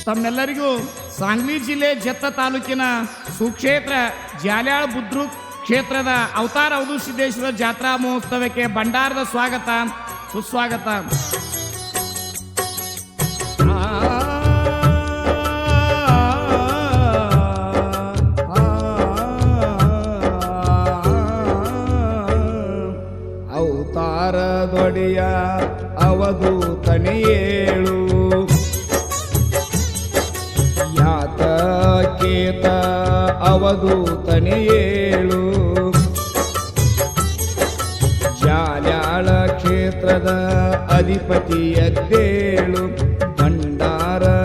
ತಮ್ಮೆಲ್ಲರಿಗೂ ಸಾಂಗ್ಲಿ ಜಿಲ್ಲೆ ಜತ್ತ ತಾಲೂಕಿನ ಸುಕ್ಷೇತ್ರ ಜಾಲ್ಯಾಳ ಬುದ್ರುಕ್ ಕ್ಷೇತ್ರದ ಅವತಾರ ಅವಧೂ ಸಿದ್ದೇಶ್ವರ ಜಾತ್ರಾ ಮಹೋತ್ಸವಕ್ಕೆ ಭಂಡಾರದ ಸ್ವಾಗತ ಸುಸ್ವಾಗತ. ಅವತಾರದೊಡೆಯ ಅವಧೂತನೆಯೇಳು ಯಾತಕೇತ ಅವಧೂತನೆಯೇಳು ಜಾಲ್ಯಾಳ ಕ್ಷೇತ್ರದ ಅಧಿಪತಿಯದ್ದೇಳು ಭಂಡಾರದೊಡೆಯನೆ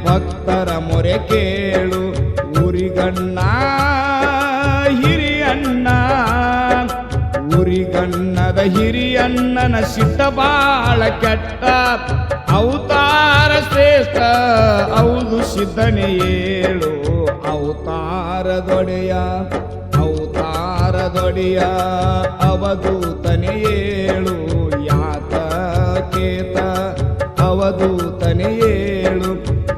ಭಕ್ತರ ಮೊರೆ ಕೇಳು ಊರಿಗಣ್ಣ ಹಿರಿಯಣ್ಣ ಊರಿಗಣ್ಣದ ಹಿರಿಯಣ್ಣನ ಸಿಟ್ಟ ಬಾಳ ಕೆಟ್ಟ ಅವತಾರ ಶ್ರೇಷ್ಠ ಹೌದು ಸಿದ್ಧನೆಯೇಳು ಅವತಾರದೊಡೆಯ ಅವತಾರದೊಡೆಯ ಅವಧೂತನೆಯೇಳು ಯಾತಕೇತ ಅವಧೂತನೆಯೇಳು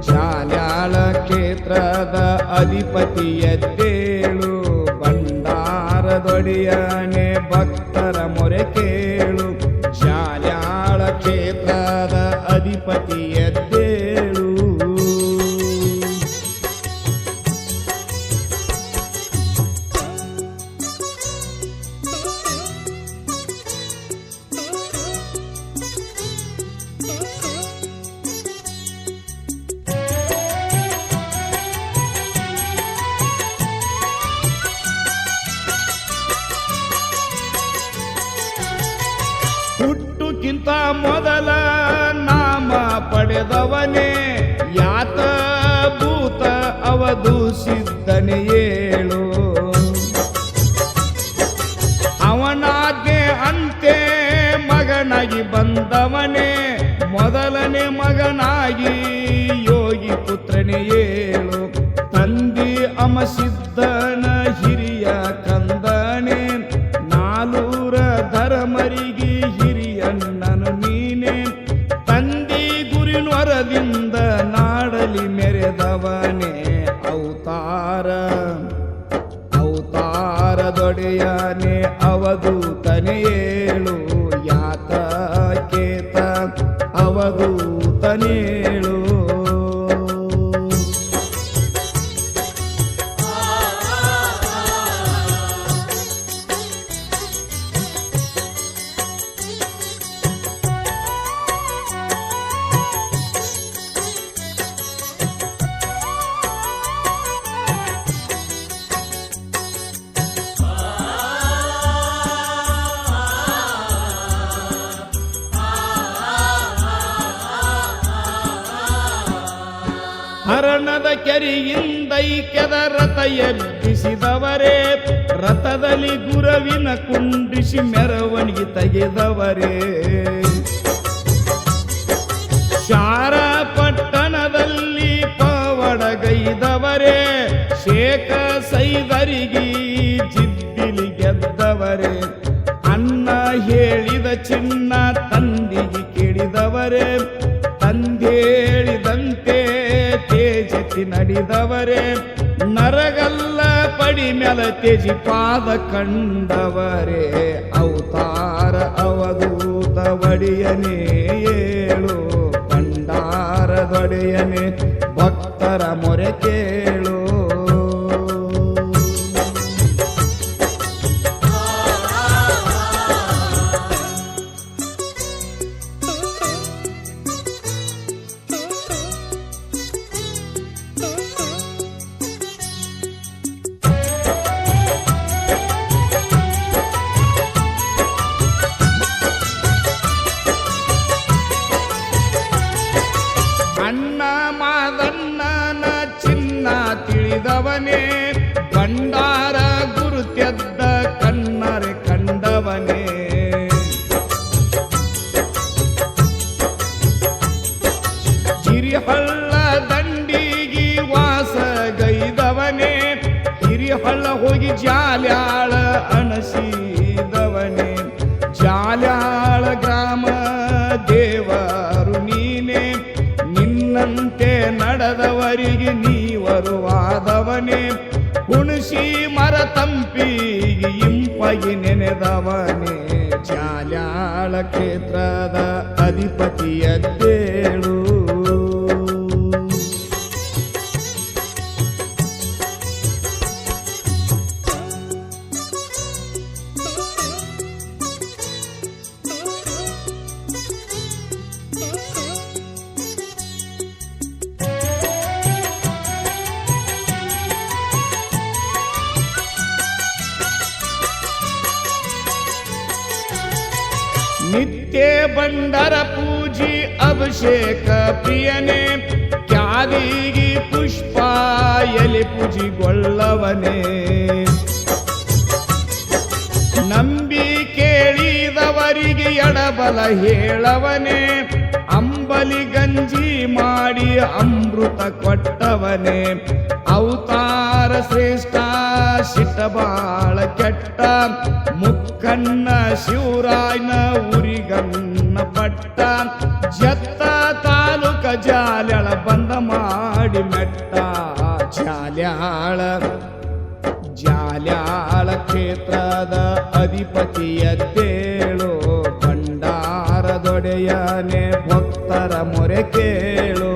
ಜಾಲ್ಯಾಳ ಕ್ಷೇತ್ರದ ಅಧಿಪತಿಯದ್ದೇಳು ಭಂಡಾರದೊಡೆಯನೆ ಭಕ್ತರ ಮೊರೆ ಕೇಳು ಜಾಲ್ಯಾಳ ಕ್ಷೇತ್ರದ ಅಧಿಪತಿಯದ್ದೇಳು. ಹುಟ್ಟುಕ್ಕಿಂತ ಮೊದಲ ನಾಮ ಪಡೆದವನೇ ಯಾತ ಭೂತ ಅವಧೂ ಸಿದ್ಧನೆಯೇಳು ಅವನಾಜ್ಞೆ ಅಂತೆ ಮಗನಾಗಿ ಬಂದವನೇ ಮೊದಲನೇ ಮಗನಾಗಿ ಯೋಗಿ ಪುತ್ರನೆಯೇಳು ತಂದಿ ಅಮಸಿದ್ದನ ಹಿರಿಯ ಕಂದನೆ ನಾಲೂರ ಧರ್ಮರಿಗೆ ಹಿರಿಯಣ್ಣನು ನೀನೆ ತಂದಿ ಗುರಿನೊರದಿಂದ ನಾಡಲಿ ಮೆರೆದವನೇ ಅವತಾರ ಅವತಾರದೊಡೆಯನೇ ಅವಧೂತನೆಯೇಳು ಯಾತಕೇತ ಅವಧೂತನೇಳು. ಹರಣದ ಕೆರೆಯಿಂದ ಐಕ್ಯದ ರಥ ಎಬ್ಬಿಸಿದವರೇ ರಥದಲ್ಲಿ ಗುರವಿನ ಕುಂಡ್ರಿಸಿ ಮೆರವಣಿಗೆ ತೆಗೆದವರೇ ಶಾರ ಪಟ್ಟಣದಲ್ಲಿ ಪವಡಗೈದವರೇ ಶೇಖ ಸೈದರಿಗೆ ಜಿದ್ದಿಲಿ ಗೆದ್ದವರೇ ಅನ್ನ ಹೇಳಿದ ಚಿನ್ನ ತಂದಿಗೆ ಕೇಳಿದವರೇ ತಂದೇಳಿದಂತೆ ತೇಜತಿ ನಡೆದವರೇ ನರಗಲ್ಲ ಪಡಿ ಮ್ಯಾಲ ತೇಜಿ ಪಾದ ಕಂಡವರೇ ಅವತಾರ ಅವಧೂತ ಒಡೆಯನೇ ಏಳು ಭಂಡಾರದೊಡೆಯನೇ ಭಕ್ತರ ಮೊರೆ ಕೇಳು. ಅಣ್ಣ ಮಾದಣ್ಣನ ಚಿನ್ನ ತಿಳಿದವನೇ ಭಂಡಾರ ಗುರುತ್ಯದ್ದ ಕಣ್ಣರೆ ಕಂಡವನೇ ಹಿರಿಹಳ್ಳ ದಂಡಿಗಿ ವಾಸಗೈದವನೇ ಹಿರಿಹಳ್ಳ ಹೋಗಿ ಜಾಲ್ಯಾಳ ಅಣಸಿದವನೇ ಜಾಲ್ಯಾಳ ಗ್ರಾಮ ದೇವರು ನೀನೆ ನಿನ್ನಂತೆ ಹುಣಸಿ ಮರ ತಂಪಿಗೆ ಇಂಪಗಿ ನೆನೆದವನೇ ಜಾಲ್ಯಾಳ ಕ್ಷೇತ್ರದ ಅಧಿಪತಿಯದ್ದೇಳು. ನಿತ್ಯ ಬಂಡರ ಪೂಜಿ ಅಭಿಷೇಕ ಪ್ರಿಯನೇ ಕ್ಯಾದಿಗಿ ಪುಷ್ಪ ಎಲೆ ಪೂಜಿಗೊಳ್ಳವನೇ. ನಂಬಿ ಕೇಳಿದವರಿಗೆ ಎಡಬಲ ಹೇಳವನೇ ಅಂಬಲಿ ಗಂಜಿ ಮಾಡಿ ಅಮೃತ ಕೊಟ್ಟವನೇ. ಅವತಾರ ಶ್ರೇಷ್ಠ ಸಿಟ್ಟಬಾಳ ಕೆಟ್ಟ ಮುಕ್ಕಣ್ಣ ಶಿವರಾಯನ ಉರಿಗನ್ನ ಪಟ್ಟ ಜತ್ತ ತಾಲೂಕ ಜಾಲ್ಯಾಳ ಬಂದ ಮಾಡಿ ಮೆಟ್ಟ. ಜಾಲ್ಯಾಳ ಕ್ಷೇತ್ರದ ಅಧಿಪತಿಯದ್ದೇಳು ಭಂಡಾರದೊಡೆಯನೇ ಭಕ್ತರ ಮೊರೆ ಕೇಳು.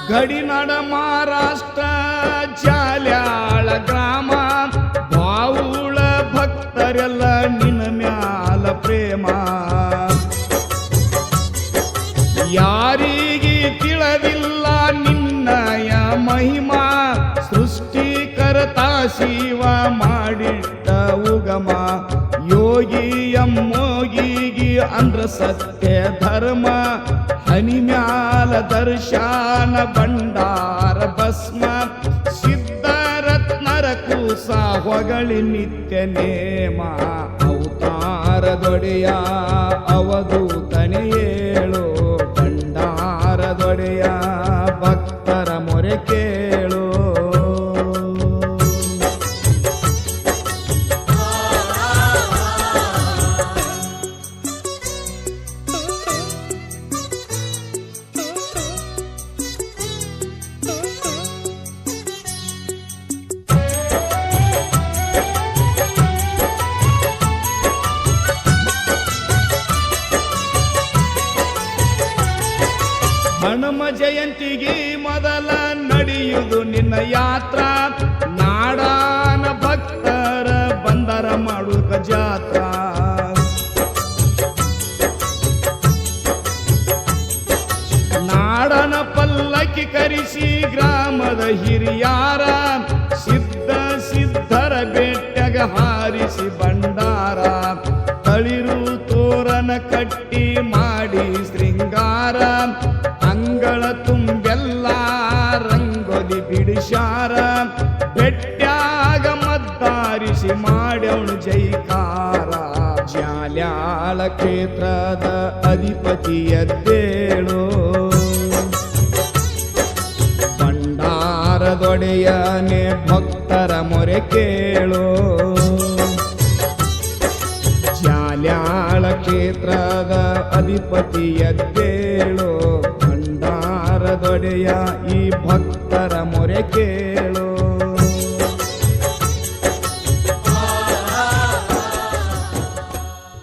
ಗಡಿನಾಡ ಮಹಾರಾಷ್ಟ್ರ ಜಾಲ್ಯಾಳ ಗ್ರಾಮ ಬಾವುಳ ಭಕ್ತರೆಲ್ಲ ನಿನ್ನ ಮ್ಯಾಲ ಪ್ರೇಮ. ಯಾರಿಗೆ ತಿಳಿದಿಲ್ಲ ನಿನ್ನಯ ಮಹಿಮಾ ಸೃಷ್ಟಿಕರ್ತ ಶಿವ ಮಾಡಿಟ್ಟ ಉಗಮ. ಯೋಗಿ ಎಮ್ಮೋಗಿಗಿ ಅಂದ್ರ ಸತ್ಯ ಧರ್ಮ ಹನಿ ಮ್ಯಾಲ ದರ್ಶನ ಭಂಡಾರ ಭಸ್ಮ. ಸಿದ್ಧರತ್ನರ ಕೂಸ ಹೊಗಳಿ ನಿತ್ಯ ನೇಮ ಅವತಾರದೊಡೆಯ ಅವಧೂತನೇ ಏಳು ಭಂಡಾರದೊಡೆಯ ಭಕ್ತರ ಮೊರೆ ಕೇಳು. ಹನುಮ ಜಯಂತಿಗೆ ಮೊದಲ ನಡೆಯುವುದು ನಿನ್ನ ಯಾತ್ರ. ನಾಡಾನ ಭಕ್ತರ ಬಂದರ ಮಾಡುಕ ಜಾತ್ರ. ನಾಡನ ಪಲ್ಲಕ್ಕಿ ಕರಿಸಿ ಗ್ರಾಮದ ಹಿರಿಯಾರ ಸಿದ್ಧರ ಬೆಟ್ಟಗ ಹಾರಿಸಿ ಭಂಡಾರ. ತಳಿರು ತೋರಣ ಕಟ್ಟಿ ಮಾಡಿ ಶೃಂಗಾರ. ಅಂಗಳ ತುಂಬೆಲ್ಲ ರಂಗೋಲಿ ಬಿಡಿಸಾರ. ಬೆಟ್ಟ್ಯಾಗ ಮದ್ದಾರಿಸಿ ಮಾಡ್ಯವನು ಜೈಕಾರ. ಜಾಲ್ಯಾಳ ಕ್ಷೇತ್ರದ ಅಧಿಪತಿಯದ್ದೇಳು ಭಂಡಾರದೊಡೆಯನೇ ಭಕ್ತರ ಮೊರೆ ಕೇಳು. ಜಾಲ್ಯಾಳ ಕ್ಷೇತ್ರದ ಅಧಿಪತಿಯದ್ದೇಳು ಭಂಡಾರದೊಡೆಯ ಈ ಭಕ್ತರ ಮೊರೆ ಕೇಳು.